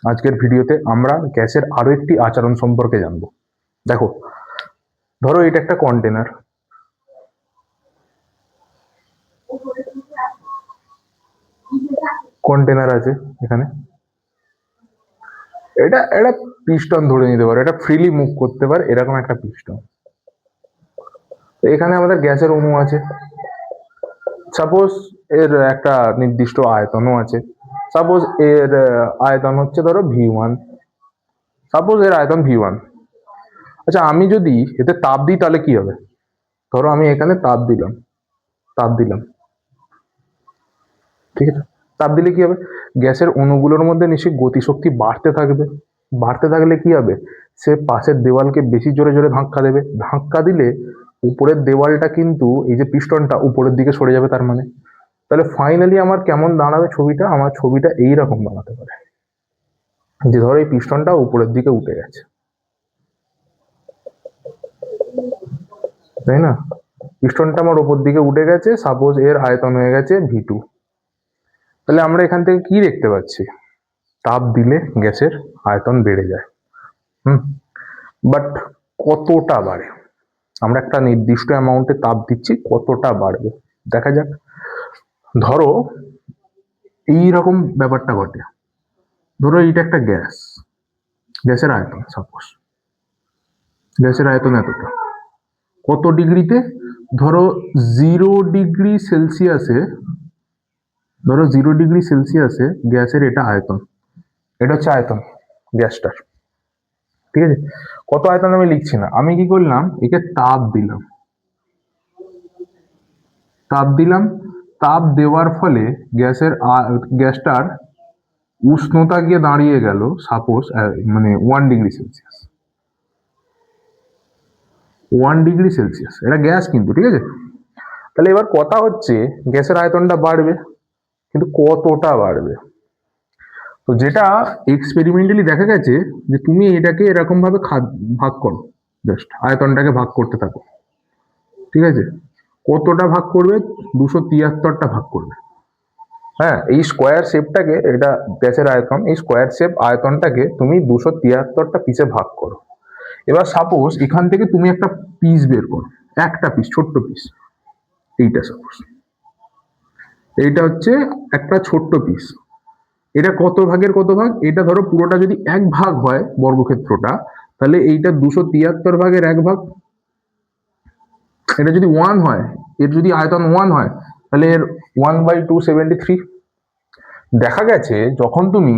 আজকের ভিডিওতে আমরা গ্যাসের আরো একটি আচরণ সম্পর্কে জানবো। দেখো, ধরো এটা একটা কন্টেনার। কন্টেনার আছে এখানে, এটা একটা পিস্টন ধরে নিতে পারে, এটা ফ্রিলি মুভ করতে পারে, এরকম একটা পিস্টন। এখানে আমাদের গ্যাসের অণু আছে, সাপোজ এর একটা নির্দিষ্ট আয়তনও আছে। সাপোজ এর আয়তন হচ্ছে ধরো V1, সাপোজ এর আয়তন V1। আচ্ছা, আমি যদি এতে তাপ দিই তাহলে কি হবে? ধরো আমি এখানে তাপ দিলাম, ঠিক আছে? তাপ দিলে কি হবে? গ্যাসের অণুগুলোর মধ্যে নিশ্চয়ই গতিশক্তি বাড়তে থাকবে। বাড়তে থাকলে কি হবে? সে পাশের দেওয়ালকে বেশি জোরে জোরে ধাক্কা দেবে। ধাক্কা দিলে উপরের দেওয়ালটা কিন্তু, এই যে পিস্টনটা উপরের দিকে সরে যাবে। তার মানে তাহলে ফাইনালি আমার কেমন দাঁড়াবে ছবিটা? আমার ছবিটা এইরকম দাঁড়াতে পারে, যে ধরো এই পিস্টনটা উপরের দিকে উঠে গেছে, তাই না? পিস্টনটা আমার উপর দিকে উঠে গেছে, সাপোজ এর আয়তন হয়ে গেছে V2। তাহলে আমরা এখান থেকে কি দেখতে পাচ্ছি? তাপ দিলে গ্যাসের আয়তন বেড়ে যায়। বাট কতটা বাড়ে? আমরা একটা নির্দিষ্ট অ্যামাউন্টে তাপ দিচ্ছি, কতটা বাড়বে দেখা যাক। ধরো এইরকম ব্যাপারটা ঘটে। ধরো এইটা একটা গ্যাস, গ্যাসের আয়তন, সাপোজ গ্যাসের আয়তন এতটা। কত ডিগ্রিতে? ধরো 0 ডিগ্রি সেলসিয়াসে, ধরো 0 ডিগ্রি সেলসিয়াসে গ্যাসের এটা আয়তন। এটা হচ্ছে আয়তন গ্যাসটার, ঠিক আছে? কত আয়তন আমি লিখছি না, আমি কি করলাম, একে তাপ দিলাম। তাপ দেওয়ার ফলে গ্যাসটার উষ্ণতা গিয়ে দাঁড়িয়ে গেল সাপোজ মানে 1 ডিগ্রি সেলসিয়াস। 1 ডিগ্রি সেলসিয়াস, এটা গ্যাস কিন্তু, ঠিক আছে? তাহলে এবার কথা হচ্ছে গ্যাসের আয়তনটা বাড়বে, কিন্তু কতটা বাড়বে? তো যেটা এক্সপেরিমেন্টালি দেখা গেছে, যে তুমি এটাকে এরকম ভাবে ভাগ করো, জাস্ট আয়তনটাকে ভাগ করতে থাকো, ঠিক আছে? কতটা ভাগ করবে? 273টা ভাগ করবে। হ্যাঁ, এই স্কোয়ার শেপটাকে, এটা গ্যাসের আয়তন, এই স্কোয়ার শেপ আয়তনটাকে তুমি 273টা পিসে ভাগ করো। এবার সাপোজ এখান থেকে তুমি একটা পিস বের করো, একটা পিস, ছোট্ট পিস। এইটা সাপোজ, এইটা হচ্ছে একটা ছোট্ট পিস। এটা কত ভাগের কত ভাগ? এটা ধরো পুরোটা যদি 1 ভাগ হয় বর্গক্ষেত্রটা, তাহলে এইটা 273 ভাগের 1 ভাগ। এটা যদি 1 হয়, এর যদি আয়তন 1 হয়, তাহলে এর 1/273। দেখা গেছে যখন তুমি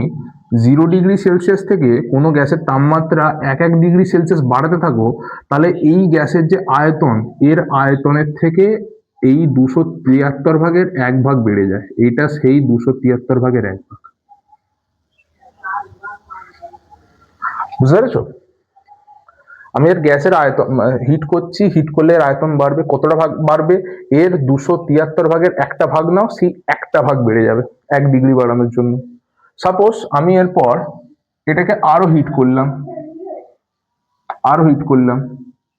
0 ডিগ্রি সেলসিয়াস থেকে কোনো গ্যাসের তাপমাত্রা 1 ডিগ্রি সেলসিয়াস বাড়াতে থাকো, তাহলে এই গ্যাসের যে আয়তন, এর আয়তনের থেকে এই 273 ভাগের 1 ভাগ বেড়ে যায়। এটা সেই 273 ভাগের 1 ভাগ। বুঝতে পেরেছো? আমি এর গ্যাসের আয়তন হিট করছি, হিট করলে এর আয়তন বাড়বে। কতটা ভাগ বাড়বে? এর 273 ভাগের 1টা ভাগ নাও, সেই 1টা ভাগ বেড়ে যাবে 1 ডিগ্রি বাড়ানোর জন্য। সাপোজ আমি এরপর এটাকে আরো হিট করলাম,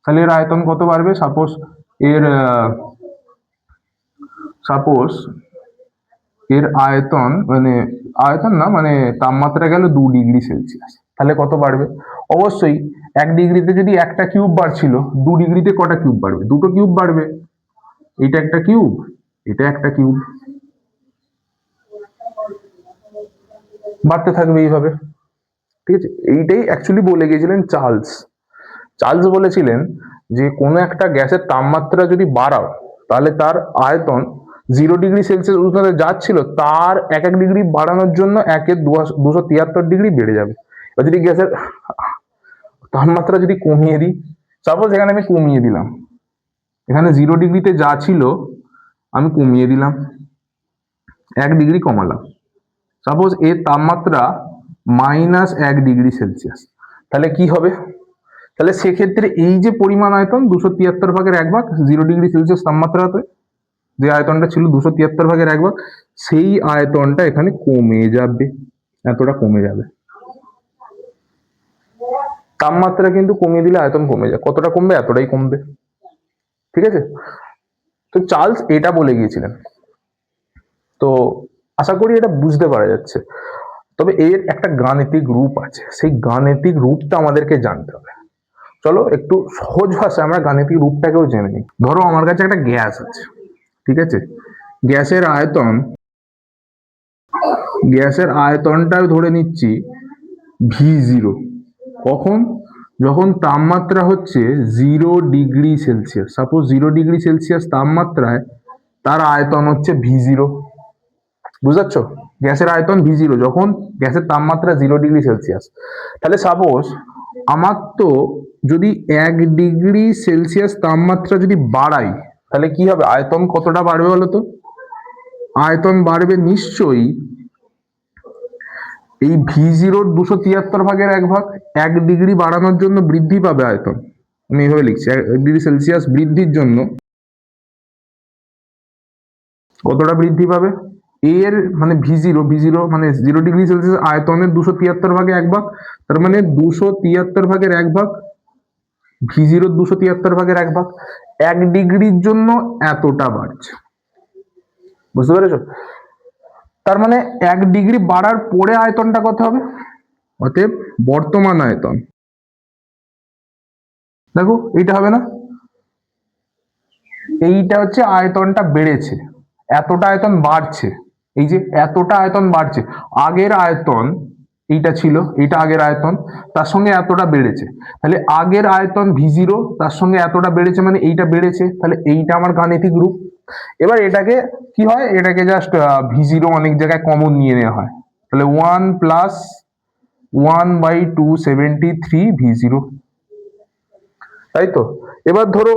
তাহলে এর আয়তন কত বাড়বে? এর সাপোজ এর আয়তন মানে আয়তন না, মানে তাপমাত্রা গেল 2 ডিগ্রি সেলসিয়াস। তাহলে কত বাড়বে? অবশ্যই 1 ডিগ্রিতে যদি একটা কিউব বাড়ছিল, 2 ডিগ্রিতে কটা কিউব বাড়বে? দুটো কিউব বাড়বে। এটা একটা কিউব, এটা একটা কিউব, বাড়তে থাকবে এইভাবে, ঠিক আছে? এইটাই অ্যাকচুয়ালি বলে গিয়েছিলেন চার্লস। চার্লস বলেছিলেন যে কোনো একটা গ্যাসের তাপমাত্রা যদি বাড়াও, তাহলে তার আয়তন 0 ডিগ্রি সেলসিয়াস উষ্ণতা যাচ্ছিল, তার 1 ডিগ্রি বাড়ানোর জন্য 273 ডিগ্রি বেড়ে যাবে। এবার যদি গ্যাসের তাপমাত্রা যদি কমিয়ে দিই, সাপোজ এখানে আমি কমিয়ে দিলাম, এখানে 0 ডিগ্রিতে যা ছিল আমি কমিয়ে দিলাম, 1 ডিগ্রি কমালাম, সাপোজ এর তাপমাত্রা -1 ডিগ্রি সেলসিয়াস। তাহলে কি হবে? তাহলে সেক্ষেত্রে এই যে পরিমাণ আয়তন 273 ভাগের 1 ভাগ, 0 ডিগ্রি সেলসিয়াস তাপমাত্রাতে যে আয়তনটা ছিল 273 ভাগের 1 ভাগ, সেই আয়তনটা এখানে কমে যাবে, এতটা কমে যাবে। তাপমাত্রা কিন্তু কমিয়ে দিলে আয়তন কমে যায়, কতটা কমবে? এতটাই কমবে, ঠিক আছে? তো চার্লস এটা বলে গিয়েছিলেন। তো আশা করি এটা বুঝতে পারা যাচ্ছে। তবে এর একটা গাণিতিক রূপ আছে, সেই গাণিতিক রূপটা আমাদেরকে জানতে হবে। চলো একটু সহজ ভাষায় আমরা গাণিতিক রূপটাকেও জেনে নিই। ধরো আমার কাছে একটা গ্যাস আছে, ঠিক আছে, গ্যাসের আয়তনটা ধরে নিচ্ছি V0। কখন? যখন তাপমাত্রা হচ্ছে 0°C, সাপোজ 0°C তাপমাত্রায় তার আয়তন হচ্ছে V0। বুঝতে পারছো? গ্যাসের আয়তন V0 যখন গ্যাসের তাপমাত্রা 0°C। তাহলে সাপোজ আমার তো যদি 1°C তাপমাত্রা যদি বাড়াই, তাহলে কি হবে? আয়তন কতটা বাড়বে বলো তো? আয়তন বাড়বে নিশ্চয়ই এই V0 273 ভাগের 1 ভাগ। 1° বাড়ানোর জন্য বৃদ্ধি পাবে আয়তন, আমি এইভাবে লিখছি, 1°C বৃদ্ধির জন্য কতটা বৃদ্ধি পাবে? এর মানে V0 মানে 0°C আয়তনের 273 ভাগে 1 ভাগ, তার মানে 273 ভাগের 1 ভাগ, V0 273 ভাগের 1 ভাগ। 1°র জন্য এতটা বাড়ছে, বুঝতে পেরেছো? তার মানে 1° বাড়ার পরে আয়তনটা কত হবে? অতএব বর্তমান আয়তন, দেখো এইটা হবে না, এইটা হচ্ছে আয়তনটা বেড়েছে, এতটা আয়তন বাড়ছে, এই যে এতটা আয়তন বাড়ছে, আগের আয়তন এইটা ছিল, এইটা আগের আয়তন, তার সঙ্গে এতটা বেড়েছে, তাহলে আগের আয়তন V0 তার সঙ্গে এতটা বেড়েছে মানে এইটা বেড়েছে, তাহলে এইটা আমার গাণিতিক রূপ। এবার এটাকে কি হয়, এটাকে জাস্ট V0 অনেক জায়গায় কমন নিয়ে নেওয়া হয়, তাহলে 1 প্লাস 1/273 V0, তাই তো? এবার ধরো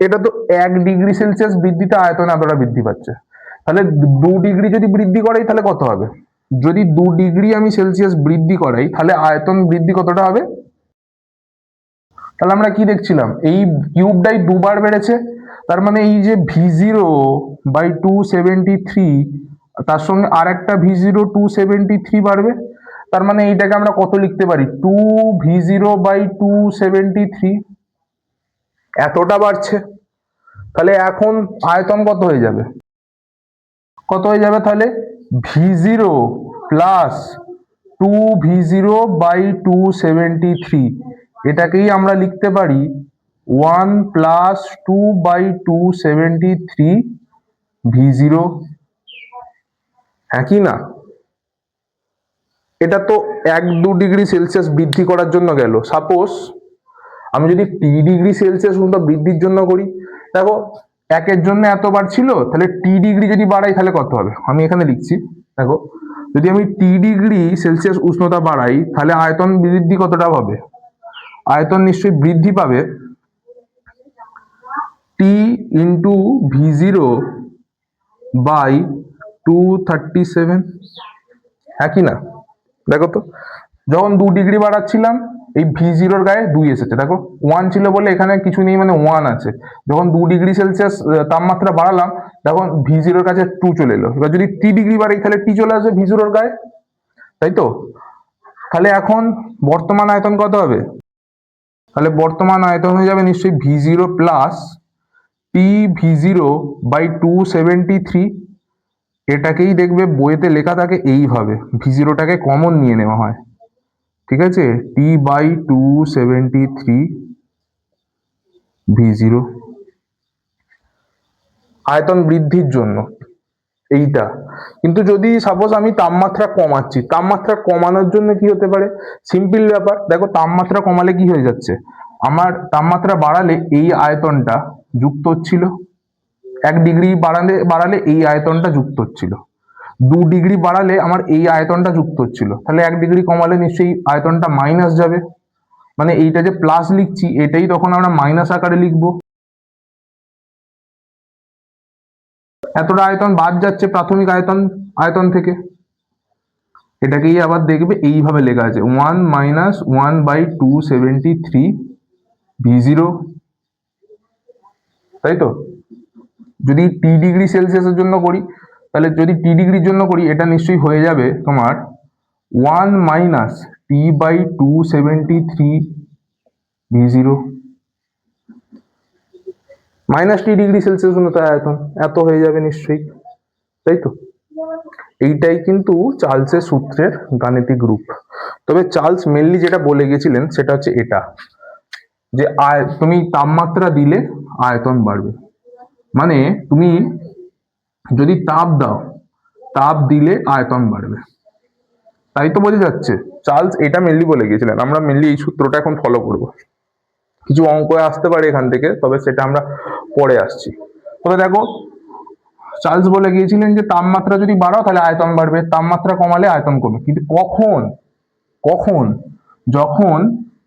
এটা তো 1°C বৃদ্ধিতে আয়তন এতটা বৃদ্ধি পাচ্ছে, তাহলে 2° যদি বৃদ্ধি করাই তাহলে কত হবে? যদি 2° আমি সেলসিয়াস বৃদ্ধি করাই তাহলে আয়তন বৃদ্ধি কতটা হবে? তাহলে আমরা কি দেখছিলাম, এই কিউবটাই দুবার বেড়েছে, তার মানে এই যে V0/273 তার সঙ্গে আর একটা V0 273 বাড়বে, তার মানে এইটাকে আমরা কত লিখতে পারি? 2V0/273, এতটা বাড়ছে। তাহলে এখন আয়তন কত হয়ে যাবে? কত হয়ে যাবে তাহলে? V0 প্লাস 2V0/273, এটাকেই আমরা লিখতে পারি 1 প্লাস 2/273 V0, হ্যাঁ কি না? এটা তো 1-2°C বৃদ্ধি করার জন্য গেল। সাপোজ আমি যদি T°C পর্যন্ত বৃদ্ধির জন্য করি, দেখো 1-এর জন্য এতবার ছিল, তাহলে T° যদি বাড়াই তাহলে কত হবে? আমি এখানে লিখছি, দেখো যদি আমি T°C উষ্ণতা বাড়াই তাহলে আয়তন বৃদ্ধি কতটা হবে? আয়তন নিশ্চয়ই বৃদ্ধি পাবে T ইন্টু V0/237, হ্যাঁ কি না? দেখো তো যখন 2° বাড়াচ্ছিলাম এই V0 গায়ে 2 এসেছে, দেখো 1 ছিল বলে এখানে কিছু নেই মানে 1 আছে, যখন 2°C তাপমাত্রা বাড়ালাম তখন V0 কাছে 2 চলে এলো। এবার যদি T° বাড়াই তাহলে T চলে আসবে V0 গায়ে, তাই তো? তাহলে এখন বর্তমান আয়তন কত হবে? তাহলে বর্তমান আয়তন হয়ে যাবে নিশ্চয়ই V0 প্লাস TV0/273, এটাকেই দেখবে বইতে লেখা থাকে এইভাবে, V0টাকে কমন নিয়ে নেওয়া হয়, ঠিক আছে, T/273 V0, আয়তন বৃদ্ধির জন্য এইটা। কিন্তু যদি সাপোজ আমি তাপমাত্রা কমাচ্ছি, তাপমাত্রা কমানোর জন্য কি হতে পারে? সিম্পল ব্যাপার, দেখো তাপমাত্রা কমালে কি হয়ে যাচ্ছে, আমার তাপমাত্রা বাড়ালে এই আয়তনটা যুক্ত হচ্ছিল, 1° বাড়ালে এই আয়তনটা যুক্ত হচ্ছিল, 2° বাড়ালে আমার এই আয়তনটা যুক্ত হচ্ছিল, তাহলে 1° কমালে নিশ্চয়ই আয়তনটা মাইনাস যাবে, মানে এইটা যে প্লাস লিখছি এটাই তখন আমরা মাইনাস আকারে লিখবো, এতটা আয়তন বাদ যাচ্ছে প্রাথমিক আয়তন থেকে। এটাকেই আবার দেখবে এইভাবে লেখা আছে 1 মাইনাস 1/273 V0, তাই তো? যদি T°C জন্য করি, তাহলে যদি T°র জন্য করি এটা নিশ্চয়ই হয়ে যাবে তোমার 1 মাইনাস T/273 V0, -T°C উষ্ণতা আয়তন এত হয়ে যাবে নিশ্চয়ই, তাই তো? এইটাই কিন্তু চার্লসের সূত্রের গাণিতিক রূপ। তবে চার্লস মেনলি যেটা বলে গেছিলেন সেটা হচ্ছে এটা, যে তুমি তাপমাত্রা দিলে আয়তন বাড়বে, মানে তুমি যদি তাপ দাও, তাপ দিলে আয়তন বাড়বে। তাই তো বোঝা যাচ্ছে, চার্লস এটা মেনলি বলে গিয়েছিলেন। আমরা মেনলি এই সূত্রটা এখন ফলো করব। কিছু অঙ্ক আসতে পারে এখান থেকে, তবে সেটা আমরা পরে আসছি। তবে দেখো, চার্লস বলে গিয়েছিলেন যে তাপমাত্রা যদি বাড়াও তাহলে আয়তন বাড়বে, তাপমাত্রা কমালে আয়তন কমবে। কিন্তু কখন? কখন? যখন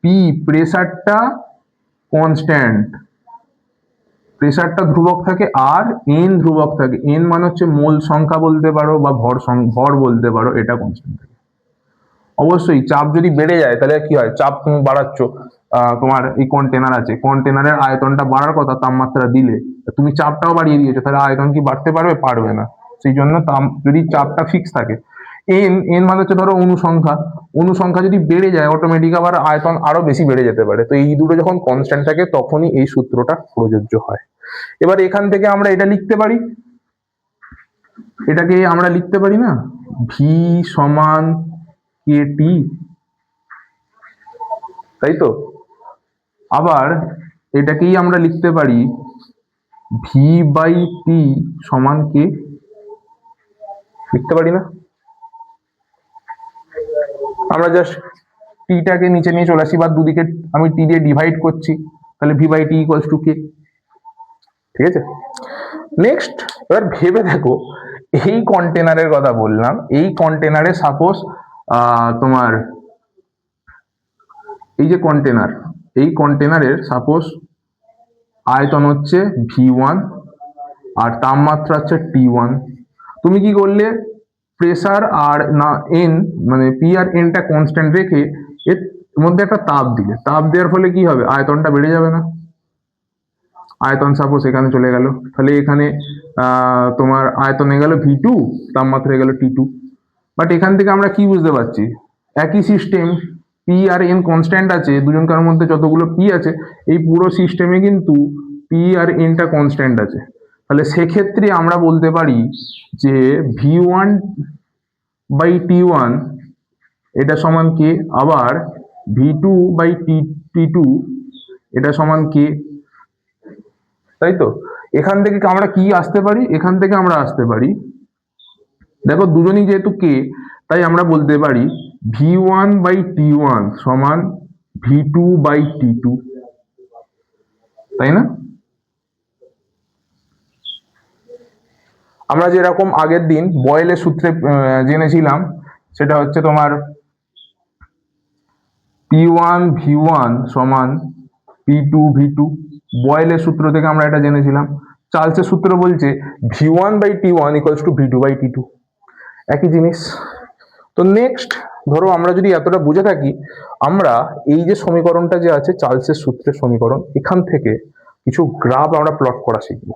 পি প্রেসারটা কনস্ট্যান্ট, প্রেসারটা ধ্রুবক থাকে আর এন ধ্রুবক থাকে। এন মানে হচ্ছে মোল সংখ্যা বলতে পারো বা ভর বলতে পারো, এটা কনস্ট্যান্ট থাকে। অবশ্যই চাপ যদি বেড়ে যায় তাহলে কি হয়, চাপ তুমি বাড়াচ্ছ, তোমার এই কন্টেনার আছে, কন্টেনারের আয়তনটা বাড়ার কথা তাপমাত্রা দিলে, তুমি চাপটাও বাড়িয়ে দিয়েছো, তাহলে আয়তন কি বাড়তে পারবে? পারবে না। সেই জন্য যদি চাপটা ফিক্স থাকে, এন এন মানে হচ্ছে ধরো অনুসংখ্যা, অনুসংখ্যা যদি বেড়ে যায় অটোমেটিক আবার আয়তন আরো বেশি বেড়ে যেতে পারে। তো এই দুটো যখন কনস্ট্যান্ট থাকে তখনই এই সূত্রটা প্রযোজ্য হয়। এবার এখান থেকে আমরা এটা লিখতে পারি, এটাকে আমরা লিখতে পারি না, ভি সমান কে টি, তাই তো? আবার এটাকেই আমরা লিখতে পারি ভি বাই টি সমান কে, লিখতে পারি না? আমরা জাস্ট টিটাকে নিচে নিয়ে চলে আসি, বা দুদিকে আমি টি দিয়ে ডিভাইড করছি, তাহলে V by T equals to K. ঠিক আছে, নেক্সট এবার ভেবে দেখো, এই কন্টেনারের কথা বললাম, এই কন্টেনারে সাপোজ তোমার এই যে কন্টেনার, এই কন্টেনারের সাপোজ আয়তন হচ্ছে V1 আর তাপমাত্রা হচ্ছে T1। তুমি কি করলে, প্রেসার আর না এন মানে পি আর এনটা কনস্ট্যান্ট রেখে এর মধ্যে একটা তাপ দিলে, তাপ দেওয়ার ফলে কি হবে, আয়তনটা বেড়ে যাবে না? আয়তন সাপোজ এখানে চলে গেল, তাহলে এখানে তোমার আয়তনে গেল V2, তাপমাত্রা গেল T2। বাট এখান থেকে আমরা কি বুঝতে পারছি, একই system, P R N constant আছে, দুজনকার মধ্যে যতগুলো পি আছে এই পুরো সিস্টেমে কিন্তু পি আর এনটা কনস্ট্যান্ট আছে। তাহলে সেক্ষেত্রে আমরা বলতে পারি যে V1 বাই T1 এটা সমান কে, আবার V2 বাই T2 এটা সমান কে, তাই তো? এখান থেকে আমরা কি আসতে পারি, এখান থেকে আমরা আসতে পারি, দেখো দুজনই যেহেতু কে, তাই আমরা বলতে পারি V1 বাই T1 সমান V2 বাই T2, তাই না? আমরা যেরকম আগের দিন বয়েলের সূত্রে জেনেছিলাম, সেটা হচ্ছে তোমার P1 V1 সমান P2 V2, বয়েলের সূত্র থেকে আমরা এটা জেনেছিলাম। চার্লসের সূত্র বলছে V1 by T1 equals to V2 by T2, একই জিনিস। তো নেক্সট ধরো, আমরা যদি এতটা বুঝে থাকি, আমরা এই যে সমীকরণটা যে আছে চার্লসের সূত্রের সমীকরণ, এখান থেকে কিছু গ্রাফ আমরা প্লট করা শিখবো।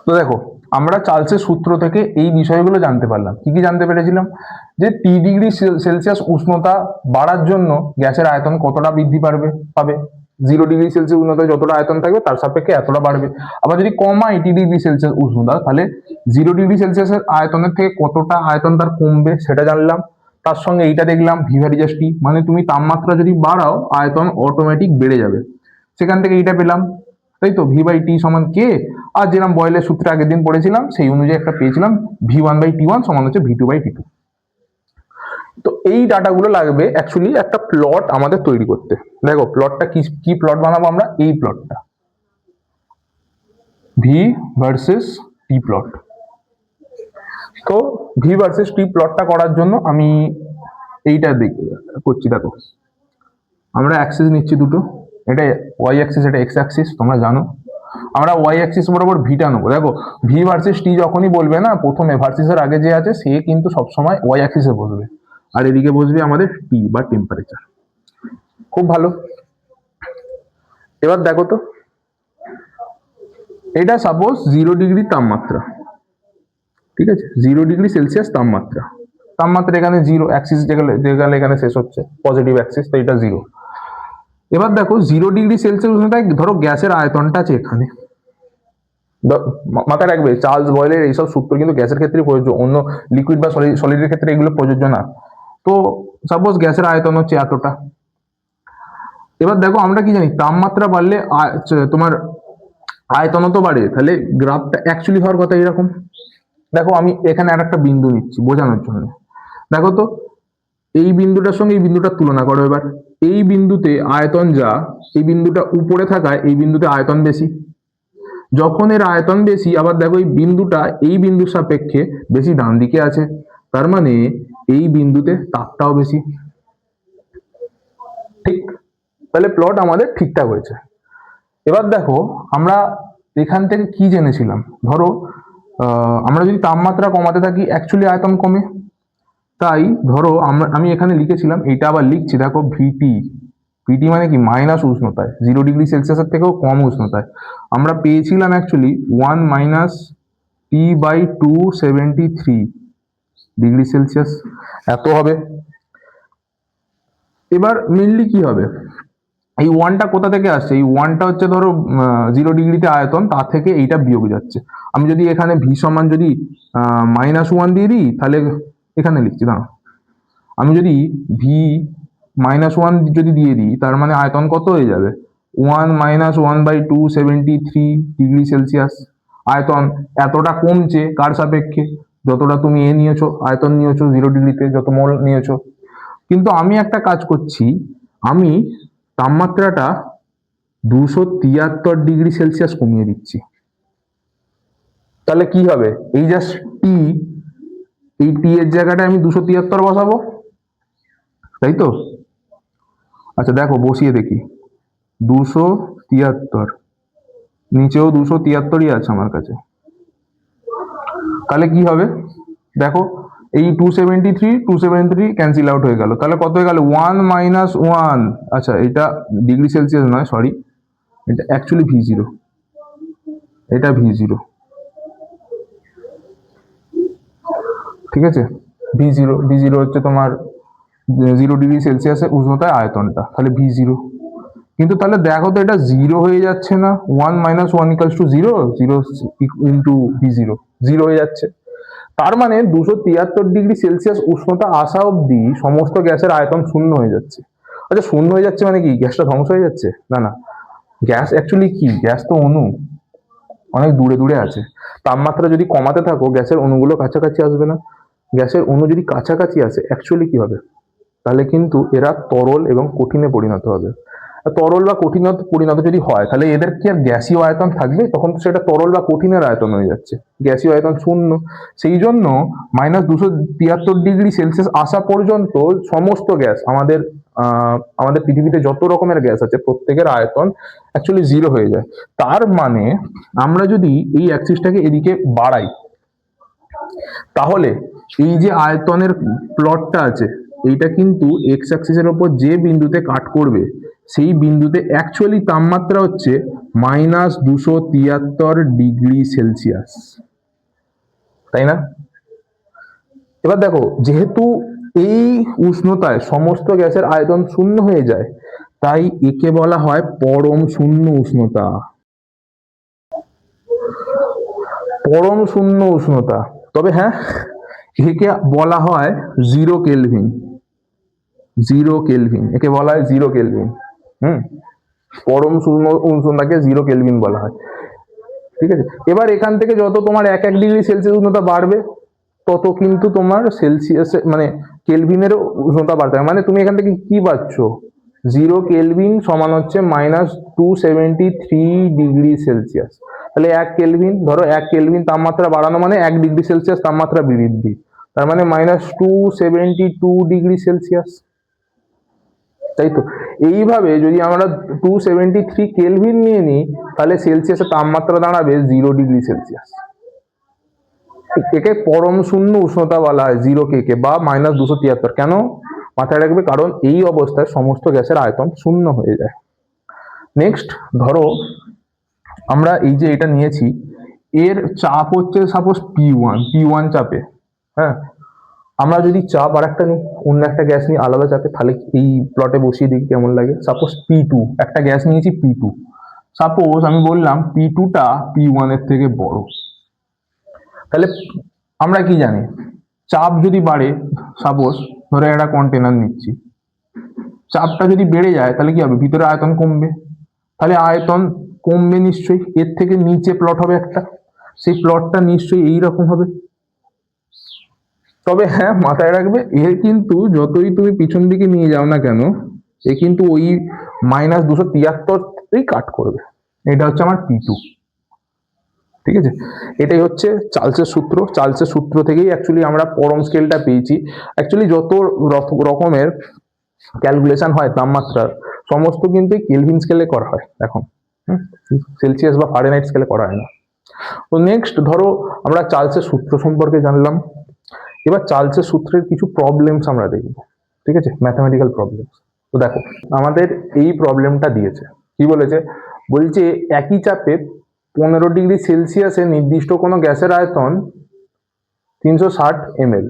তো দেখো আমরা চার্লসের সূত্র থেকে এই বিষয়গুলো জানতে পারলাম। কি কি জানতে পেরেছিলাম, যে টি ডিগ্রি সেলসিয়াস উষ্ণতা বাড়ার জন্য গ্যাসের আয়তন কতটা বৃদ্ধি পাবে, 0 ডিগ্রি সেলসিয়াস উষ্ণতায় যতটা আয়তন থাকবে তার সাপেক্ষে এতটা বাড়বে। আবার যদি কমাই T ডিগ্রি সেলসিয়াস উষ্ণতা, তাহলে 0 ডিগ্রি সেলসিয়াসের আয়তনের থেকে কতটা আয়তন তার কমবে সেটা জানলাম। তার সঙ্গে এইটা দেখলাম ভি ভ্যারিজাস টি, মানে তুমি তাপমাত্রা যদি বাড়াও আয়তন অটোমেটিক বেড়ে যাবে, সেখান থেকে এইটা পেলাম, তাই তো? ভি বাই টি সমান কে, আর যেরকম বয়েলের সূত্রে আগের দিন পড়েছিলাম সেই অনুযায়ী একটা পেয়েছিলাম V1 বাই T1 সমান হচ্ছে V2 বাই T2। তো এই ডাটাগুলো লাগবে অ্যাকচুয়ালি একটা প্লট আমাদের তৈরি করতে। দেখো প্লটটা কি প্লট বানাবো আমরা, এই প্লটটা ভি ভার্সেস টি প্লট। তো ভি ভার্সেস টি প্লটটা করার জন্য আমি এইটা করছি। দেখো আমরা অ্যাক্সিস নিচ্ছি দুটো, এটা ওয়াই অ্যাক্সিস, এটা এক্স অ্যাক্সিস, তোমরা জানো। আমরা ওয়াই অ্যাক্সিস বরাবর ভিটা নেবো। দেখো ভি ভার্সেস টি যখনই বলবে না, প্রথমে ভার্সেসের আগে যে আছে সে কিন্তু সবসময় ওয়াই অ্যাক্সিসে বসবে, আর এদিকে বসবে আমাদের টি বা টেম্পারেচার। খুব ভালো। এবার দেখো তো, এটা সাপোজ 0 ডিগ্রি তাপমাত্রা, ঠিক আছে, 0 ডিগ্রি সেলসিয়াস তাপমাত্রা, তাপমাত্রা এখানে 0, অ্যাক্সিস যেখানে এখানে শেষ হচ্ছে পজিটিভ অ্যাক্সিস, তো এটা 0। এবার দেখো 0 ডিগ্রি সেলসিয়াস উষ্ণতায় ধরো গ্যাসের আয়তনটা আছে এখানে, মাথায় রাখবে চার্লস বয়েলের এইসব সূত্র কিন্তু গ্যাসের ক্ষেত্রে প্রযোজ্য, অন্য লিকুইড বা সলিডের ক্ষেত্রে এগুলো প্রযোজ্য না। তো সাপোজ গ্যাসের আয়তন হচ্ছে এতটা, এবার দেখো আমরা কি জানি তাপমাত্রা বাড়লে তোমার আয়তন তো বাড়ে, তাহলে গ্রাফটা অ্যাকচুয়ালি হওয়ার কথা এরকম। দেখো আমি এখানে আর একটা বিন্দু নিচ্ছি বোঝানোর জন্য। দেখো তো এই বিন্দুটার সঙ্গে এই বিন্দুটার তুলনা করো এবার। এই বিন্দুতে আয়তন যা, এই বিন্দুটা উপরে থাকায় এই বিন্দুতে আয়তন বেশি। যখন এর আয়তন বেশি, আবার দেখো এই বিন্দুটা এই বিন্দুর সাপেক্ষে বেশি ডান দিকে আছে, তার মানে এই বিন্দুতে তাপটাও বেশি। ঠিক, তাহলে প্লট আমাদের ঠিকঠাক হয়েছে। এবার দেখো আমরা এখান থেকে কি জেনেছিলাম, ধরো আমরা যদি তাপমাত্রা কমাতে থাকি অ্যাকচুয়ালি আয়তন কমে। তাই ধরো আমি এখানে লিখেছিলাম, এটা আবার লিখছি দেখো ভিটি। ভিটি মানে কি মাইনাস উষ্ণতায়, 0°C থেকেও কম উষ্ণতায় আমরা পেয়েছিলাম অ্যাকচুয়ালি 1 মাইনাস T/273°C, এত হবে। এবার মেনলি কি হবে, এই ওয়ানটা কোথা থেকে আসছে, এই ওয়ানটা হচ্ছে ধরো 0°তে আয়তন, তা থেকে এইটা বিয়োগ যাচ্ছে। আমি যদি এখানে ভি সমান যদি -1 দিয়ে দিই, তাহলে এখানে লিখছি না, আমি যদি ভি -1 যদি দিয়ে দিই, তার মানে আয়তন কত হয়ে যাবে 1 - 1/273°C। আয়তন এতটা কমছে কার সাপেক্ষে, যতটা তুমি নিয়েছো আয়তন নিয়েছো 0°তে, যত মোল নিয়েছো। কিন্তু আমি একটা কাজ করছি, আমি তাপমাত্রাটা 273°C কমিয়ে দিচ্ছি। তাহলে কি হবে, এই জাস্ট টি, এই টি এর জায়গাটায় আমি 273 বসাবো, তাই তো? আচ্ছা দেখো বসিয়ে দেখি, 273, নিচেও 273ই আছে আমার কাছে। তাহলে কি হবে দেখো, এই 273 ক্যান্সেল আউট হয়ে গেল, তাহলে কত হয়ে গেল 1 - 1, আচ্ছা এটা ডিগ্রি সেলসিয়াস নয়, সরি, এটা অ্যাকচুয়ালি V0, এটা V0, ঠিক আছে। V0 হচ্ছে তোমার 0°C উষ্ণতায় আয়তনটা, তাহলে V0। কিন্তু তাহলে দেখো তো এটা 0 হয়ে যাচ্ছে না, 1 - 1 = 0, 0 ইন্টু V0 0 হয়ে যাচ্ছে। তার মানে 273°C উষ্ণতা আসা অবধি সমস্ত গ্যাসের আয়তন শূন্য হয়ে যাচ্ছে। আচ্ছা শূন্য হয়ে যাচ্ছে মানে কি, গ্যাসটা ধ্বংস হয়ে যাচ্ছে? না না, গ্যাস অ্যাকচুয়ালি কি, গ্যাস তো অণু, অনেক দূরে দূরে আছে। তাপমাত্রা যদি কমাতে থাকো গ্যাসের অণুগুলো কাছাকাছি আসবে না। গ্যাসের অণু যদি কাছাকাছি আসে অ্যাকচুয়ালি কি হবে, তাহলে কিন্তু এরা তরল এবং কঠিনে পরিণত হবে। তরল বা কঠিন পরিণত যদি হয়, তাহলে এদের কি আর গ্যাসীয় আয়তন থাকবে? তখন তো সেটা তরল বা কঠিনের আয়তন হয়ে যাচ্ছে, গ্যাসীয় আয়তন শূন্য। সেই জন্য -273°C আসা পর্যন্ত সমস্ত গ্যাস, আমাদের পৃথিবীতে যত রকমের গ্যাস আছে প্রত্যেকের আয়তন অ্যাকচুয়ালি 0 হয়ে যায়। তার মানে আমরা যদি এই অ্যাক্সিসটাকে এদিকে বাড়াই, তাহলে এই যে আয়তনের প্লটটা আছে, এইটা কিন্তু এক্স অ্যাক্সিসের ওপর যে বিন্দুতে কাট করবে সেই বিন্দুতে অ্যাকচুয়ালি তাপমাত্রা হচ্ছে -273°C, তাই না? এবার দেখো যেহেতু এই উষ্ণতায় সমস্ত গ্যাসের আয়তন শূন্য হয়ে যায়, তাই একে বলা হয় পরম শূন্য উষ্ণতা। পরম শূন্য উষ্ণতা, তবে হ্যাঁ একে বলা হয় 0 কেলভিন। 0 কেলভিন, একে বলা হয় 0 কেলভিন। পরম শূন্য উষ্ণতাকে 0 কেলভিন বলা হয়, ঠিক আছে। এবার এখান থেকে যত তোমার 1 ডিগ্রি সেলসিয়াস উষ্ণতা বাড়বে, তত কিন্তু তোমার সেলসিয়াস মানে কেলভিনেরও উষ্ণতা বাড়তে হবে। মানে তুমি এখান থেকে কি পাচ্ছ, 0 কেলভিন সমান হচ্ছে -273°C। তাহলে 1 কেলভিন, ধরো 1 কেলভিন তাপমাত্রা বাড়ানো মানে 1°C তাপমাত্রা বৃদ্ধি, তার মানে -272°C, তাই তো। এইভাবে যদি আমরা 273 কেলভিন নিয়ে নিই, তাহলে সেলসিয়াসের তাপমাত্রা দাঁড়াবে 0°C। একে পরম শূন্য উষ্ণতা বলা হয় 0 কে বা -273। কেন মাথায় রাখবে, কারণ এই অবস্থায় সমস্ত গ্যাসের আয়তন শূন্য হয়ে যায়। নেক্সট ধরো আমরা এই যে এটা নিয়েছি, এর চাপ হচ্ছে সাপোজ P1 চাপে, হ্যাঁ। আমরা যদি চাপ আর একটা নিই, অন্য একটা গ্যাস নিই আলাদা চাপে, তাহলে এই প্লটে বসিয়ে দিই কেমন লাগে। সাপোজ P2, একটা গ্যাস নিয়েছি P2, সাপোজ আমি বললাম P2টা P1 এর থেকে বড়, তাহলে আমরা কি জানি চাপ যদি বাড়ে, সাপোজ ধরে একটা কন্টেনার নিচ্ছি, চাপটা যদি বেড়ে যায় তাহলে কি হবে, ভিতরে আয়তন কমবে, তাহলে আয়তন কমবে নিশ্চয়ই, এর থেকে নিচে প্লট হবে একটা, সেই প্লটটা নিশ্চয়ই এইরকম হবে। তবে হ্যাঁ মাথায় রাখবে, এর কিন্তু যতই তুমি পিছন দিকে নিয়ে যাও না কেন, এ কিন্তু ওই -273 কাট করবে। এটা হচ্ছে আমার P2, ঠিক আছে। এটাই হচ্ছে চার্লসের সূত্র। চার্লসের সূত্র থেকেই অ্যাকচুয়ালি আমরা পরম স্কেলটা পেয়েছি। অ্যাকচুয়ালি যত রকমের ক্যালকুলেশন হয় তাপমাত্রার, সমস্ত কিন্তু কেলভিন স্কেলে করা হয় এখন, সেলসিয়াস বা ফারেনহাইট স্কেলে করা হয় না। তো নেক্সট ধরো আমরা চার্লসের সূত্র সম্পর্কে জানলাম, এবার চার্লসের সূত্রের কিছু প্রবলেমস আমরা দেখব, ঠিক আছে, ম্যাথমেটিক্যাল প্রবলেমস। তো দেখো আমাদের এই প্রবলেমটা দিয়েছে, কি বলেছে, বলছে একই চাপে 15 ডিগ্রি সেলসিয়াসে নির্দিষ্ট কোনো গ্যাসের আয়তন 360 ml,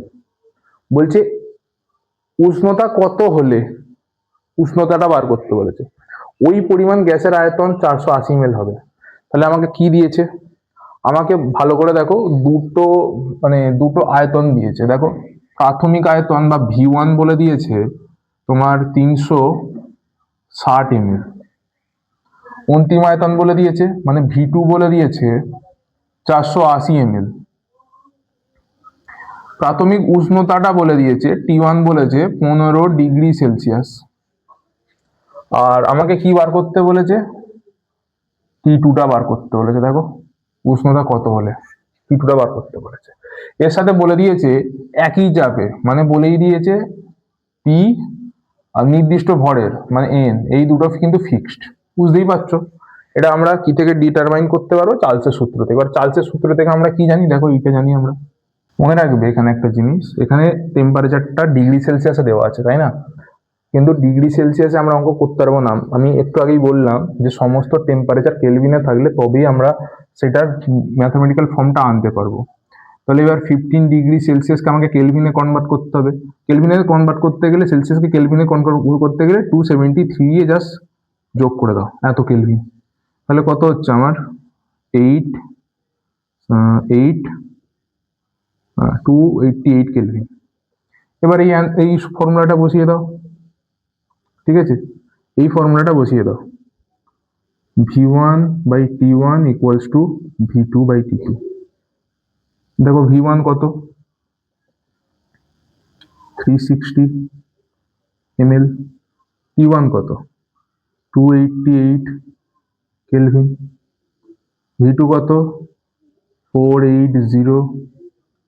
বলছে উষ্ণতা কত হলে, উষ্ণতাটা বার করতে বলেছে, ওই পরিমাণ গ্যাসের আয়তন 480 ml হবে। তাহলে আমাকে কি দিয়েছে, আমাকে ভালো করে দেখো, দুটো আয়তন দিয়েছে। দেখো প্রাথমিক আয়তন বা V1 বলে দিয়েছে তোমার 360 ml, অন্তিম আয়তন বলে দিয়েছে মানে V2 বলে দিয়েছে 480 ml, প্রাথমিক উষ্ণতাটা বলে দিয়েছে T1 বলেছে 15 ডিগ্রি সেলসিয়াস, আর আমাকে কি বার করতে বলেছে, T2টা বার করতে বলেছে। দেখো উষ্ণতা কত হলে T2টা বার করতে বলেছে, এর সাথে বলে দিয়েছে একই চাপে, মানে বলেই দিয়েছে P আর নির্দিষ্ট ভরের মানে N, এই দুটো কিন্তু ফিক্সড, বুঝতেই পারছো। এটা আমরা কি থেকে ডিটারমাইন করতে পারবো, চার্লসের সূত্র থেকে। এবার চার্লসের সূত্র থেকে আমরা কি জানি, দেখো এইটা জানি আমরা। মনে রাখবে এখানে একটা জিনিস, এখানে টেম্পারেচারটা ডিগ্রি সেলসিয়াসে দেওয়া আছে তাই না, কিন্তু ডিগ্রি সেলসিয়াসে আমরা অঙ্ক করতে পারবো না। আমি একটু আগেই বললাম যে সমস্ত টেম্পারেচার কেলভিনে থাকলে তবেই আমরা সেটার ম্যাথমেটিক্যাল ফর্মটা আনতে পারবো। তাহলে এবার 15 ডিগ্রি সেলসিয়াসকে আমাকে কেলভিনে কনভার্ট করতে হবে, কেলভিনে কনভার্ট করতে গেলে, সেলসিয়াসকে কেলভিনে কনভার্ট করতে গেলে 273 এ জাস্ট যোগ করে দাও এত কেলভিন, তাহলে কত হচ্ছে আমার 288 কেলভিন। এবার এই ফর্মুলাটা বসিয়ে দাও, ঠিক আছে, এই ফর্মুলাটা বসিয়ে দাও, V1/T1 ইকুয়ালস টু V2/T2। দেখো V1 কত, 360 ml, T1 কত, 288 কেলভিন, V2 কত, 480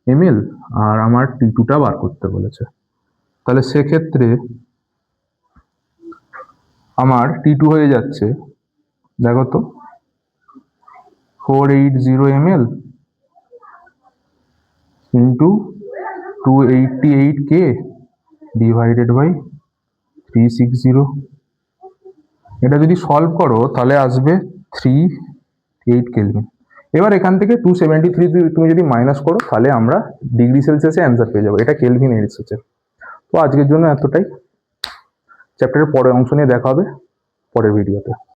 ml, আর আমার T2টা বার করতে বলেছে। তাহলে সেক্ষেত্রে আমার T2 হয়ে যাচ্ছে, দেখো তো 480 ml into 288K divided by 360, এটা যদি সলভ করো তাহলে আসবে 38 কেলভিন। এবার এখান থেকে 273 তুমি যদি মাইনাস করো তাহলে আমরা ডিগ্রি সেলসিয়াসে অ্যান্সার পেয়ে যাবো, এটা কেলভিন এসেছে। তো আজকের জন্য এতটাই, চ্যাপ্টারের পরের অংশ নিয়ে দেখা হবে পরের ভিডিওতে।